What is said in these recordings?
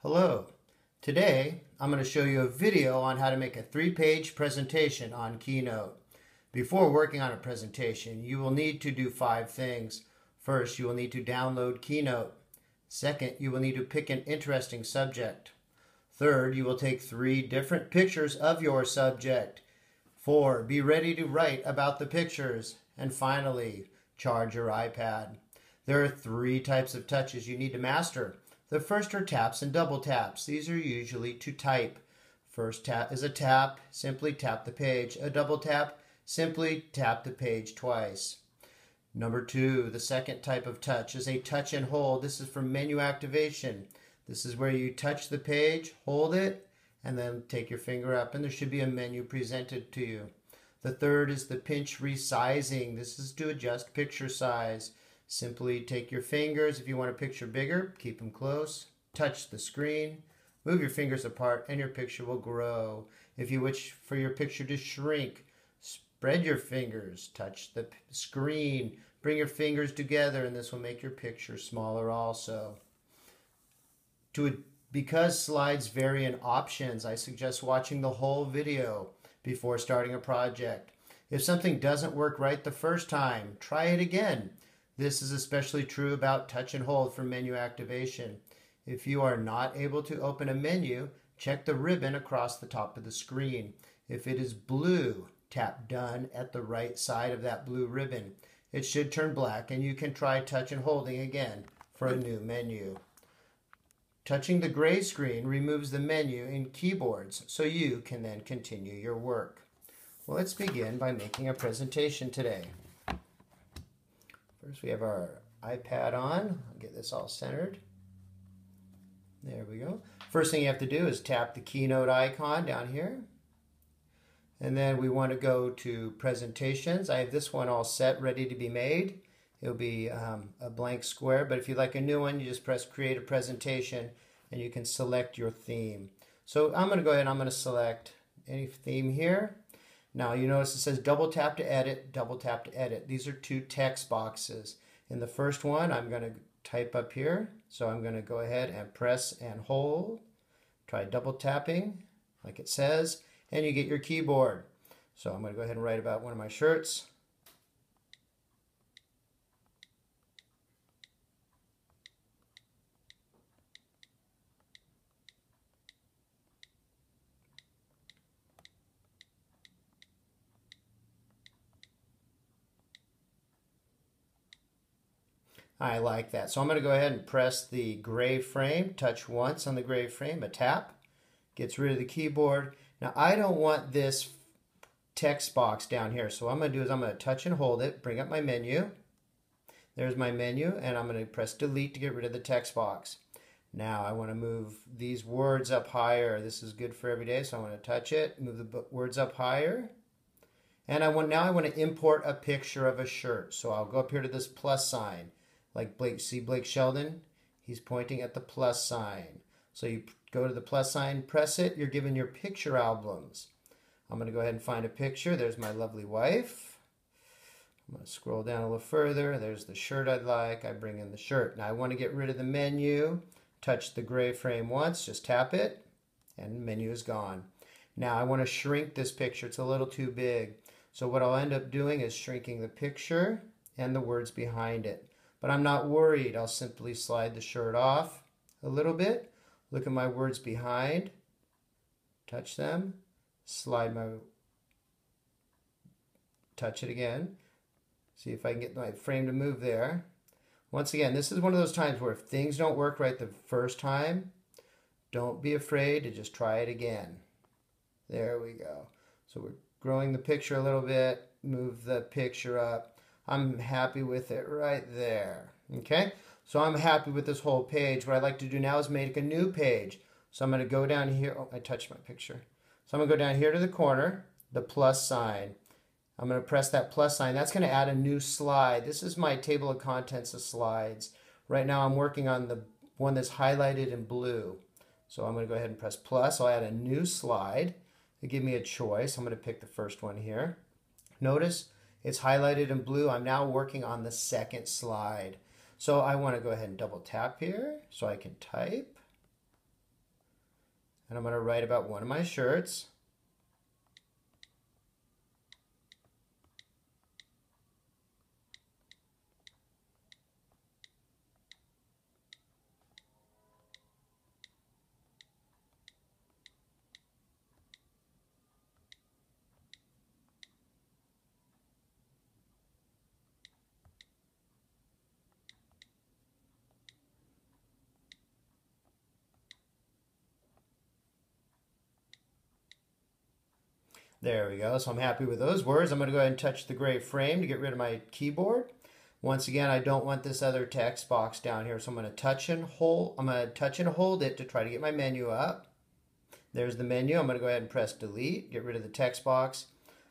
Hello. Today I'm going to show you a video on how to make a 3-page presentation on Keynote. Before working on a presentation, you will need to do 5 things. First, you will need to download Keynote. Second, you will need to pick an interesting subject. Third, you will take 3 different pictures of your subject. 4, be ready to write about the pictures. And finally, charge your iPad. There are 3 types of touches you need to master. The first are taps and double taps. These are usually to type. First tap is a tap, simply tap the page. A double tap, simply tap the page twice. Number 2, the second type of touch is a touch and hold. This is for menu activation. This is where you touch the page, hold it, and then take your finger up, and there should be a menu presented to you. The third is the pinch resizing. This is to adjust picture size. Simply take your fingers. If you want a picture bigger, keep them close. Touch the screen. Move your fingers apart and your picture will grow. If you wish for your picture to shrink, spread your fingers. Touch the screen. Bring your fingers together and this will make your picture smaller also. Because slides vary in options, I suggest watching the whole video before starting a project. If something doesn't work right the first time, try it again. This is especially true about touch and hold for menu activation. If you are not able to open a menu, check the ribbon across the top of the screen. If it is blue, tap Done at the right side of that blue ribbon. It should turn black and you can try touch and holding again for a new menu. Touching the gray screen removes the menu in keyboards so you can then continue your work. Well, let's begin by making a presentation today. First, we have our iPad on. I'll get this all centered. There we go. First thing you have to do is tap the Keynote icon down here. And then we want to go to presentations. I have this one all set, ready to be made. It'll be a blank square, but if you'd like a new one, you just press Create a Presentation and you can select your theme. So I'm going to go ahead and I'm going to select any theme here. Now you notice it says double tap to edit, double tap to edit. These are 2 text boxes. In the first one, I'm going to type up here. So I'm going to go ahead and press and hold. Try double tapping like it says, and you get your keyboard. So I'm going to go ahead and write about one of my shirts. I like that. So I'm going to go ahead and press the gray frame, touch once on the gray frame, a tap, gets rid of the keyboard. Now I don't want this text box down here. So what I'm going to do is I'm going to touch and hold it, bring up my menu. There's my menu, and I'm going to press delete to get rid of the text box. Now I want to move these words up higher. This is good for every day, so I want to touch it, move the words up higher. And now I want to import a picture of a shirt. So I'll go up here to this plus sign. Like Blake Sheldon, he's pointing at the plus sign. So you go to the plus sign, press it, you're given your picture albums. I'm going to go ahead and find a picture. There's my lovely wife. I'm going to scroll down a little further. There's the shirt I'd like. I bring in the shirt. Now I want to get rid of the menu. Touch the gray frame once, just tap it, and the menu is gone. Now I want to shrink this picture. It's a little too big. So what I'll end up doing is shrinking the picture and the words behind it. But I'm not worried. I'll simply slide the shirt off a little bit. Look at my words behind. Touch them. Touch it again. See if I can get my frame to move there. Once again, this is one of those times where if things don't work right the first time, don't be afraid to just try it again. There we go. So we're growing the picture a little bit. Move the picture up. I'm happy with it right there. Okay, so I'm happy with this whole page. What I'd like to do now is make a new page. So I'm going to go down here. Oh, I touched my picture. So I'm going to go down here to the corner, the plus sign. I'm going to press that plus sign. That's going to add a new slide. This is my table of contents of slides. Right now I'm working on the one that's highlighted in blue. So I'm going to go ahead and press plus. I'll add a new slide. They give me a choice. I'm going to pick the first one here. Notice it's highlighted in blue. I'm now working on the second slide. So I want to go ahead and double tap here so I can type. and I'm going to write about one of my shirts. There we go. So I'm happy with those words. I'm going to go ahead and touch the gray frame to get rid of my keyboard. Once again, I don't want this other text box down here, so I'm going to touch and hold. I'm going to touch and hold it to try to get my menu up. There's the menu. I'm going to go ahead and press delete, get rid of the text box.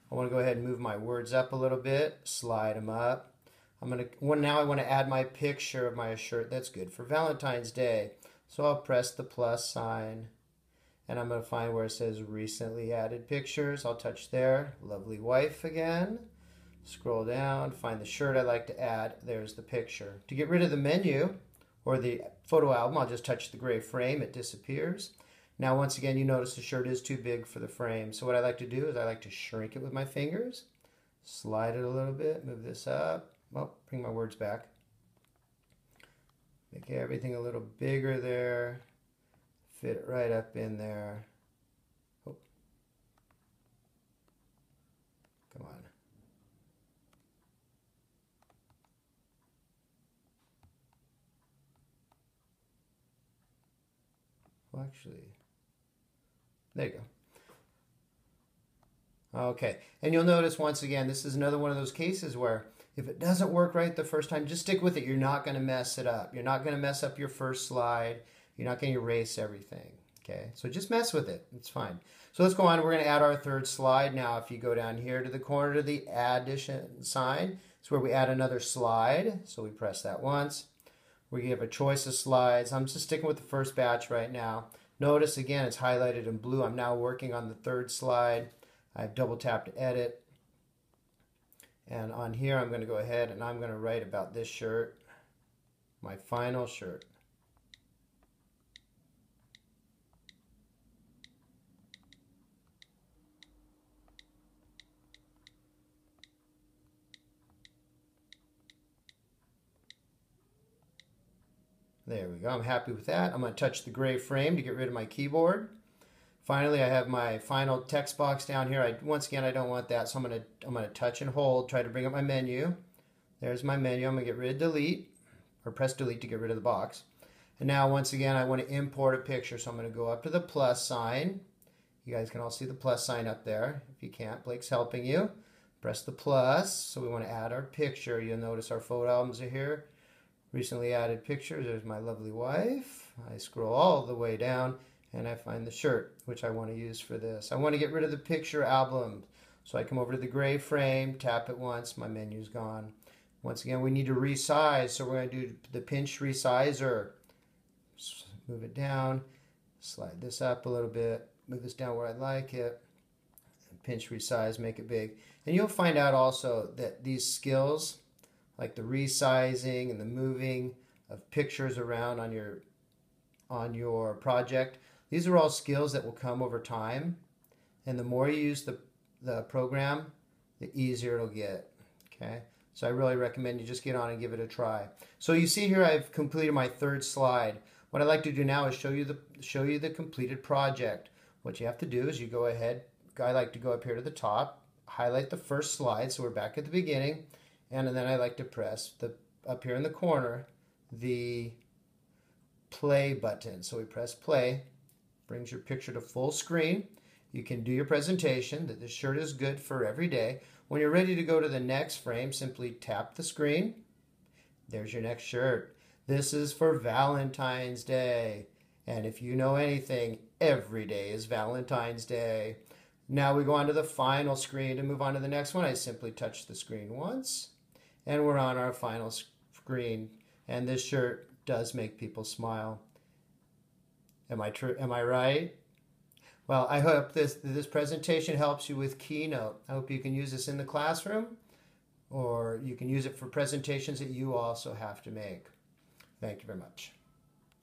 I want to go ahead and move my words up a little bit, slide them up. Now I want to add my picture of my shirt that's good for Valentine's Day. So I'll press the plus sign. And I'm going to find where it says recently added pictures. I'll touch there. Lovely wife again. Scroll down, find the shirt I'd like to add. There's the picture. To get rid of the menu or the photo album, I'll just touch the gray frame. It disappears. Now, once again, you notice the shirt is too big for the frame. So what I like to do is I like to shrink it with my fingers. Slide it a little bit. Move this up. Well, bring my words back. Make everything a little bigger there. Fit it right up in there. Oh. Come on. Well, actually, there you go. Okay, and you'll notice once again, this is another one of those cases where if it doesn't work right the first time, just stick with it. You're not going to mess it up. You're not going to mess up your first slide. You're not going to erase everything, okay? So just mess with it. It's fine. So let's go on. We're going to add our third slide now. If you go down here to the corner to the addition sign, it's where we add another slide. So we press that once. We give a choice of slides. I'm just sticking with the first batch right now. Notice again, it's highlighted in blue. I'm now working on the third slide. I've double tapped to edit. And on here, I'm going to go ahead and I'm going to write about this shirt, my final shirt. There we go. I'm happy with that. I'm going to touch the gray frame to get rid of my keyboard. Finally, I have my final text box down here. Once again, I don't want that, so I'm going to touch and hold, try to bring up my menu. There's my menu. I'm going to get rid of delete, or press delete to get rid of the box. And now, once again, I want to import a picture, so I'm going to go up to the plus sign. You guys can all see the plus sign up there. If you can't, Blake's helping you. Press the plus, so we want to add our picture. You'll notice our photo albums are here. Recently added pictures. There's my lovely wife. I scroll all the way down and I find the shirt, which I want to use for this. I want to get rid of the picture album. So I come over to the gray frame, tap it once, my menu's gone. Once again, we need to resize, so we're going to do the pinch resizer. Move it down, slide this up a little bit, move this down where I like it, and pinch resize, make it big. And you'll find out also that these skills, like the resizing and the moving of pictures around on your project. These are all skills that will come over time. And the more you use the program, the easier it'll get. Okay? So I really recommend you just get on and give it a try. So you see here I've completed my third slide. What I'd like to do now is show you the completed project. What you have to do is you go ahead, I like to go up here to the top, highlight the first slide, so we're back at the beginning. And then I like to press up here in the corner, the play button. So we press play, brings your picture to full screen. You can do your presentation that this shirt is good for every day. When you're ready to go to the next frame, simply tap the screen. There's your next shirt. This is for Valentine's Day. And if you know anything, every day is Valentine's Day. Now we go on to the final screen. To move on to the next one, I simply touch the screen once. And we're on our final screen. And this shirt does make people smile. Am I right? Well, I hope this presentation helps you with Keynote. I hope you can use this in the classroom, or you can use it for presentations that you also have to make. Thank you very much.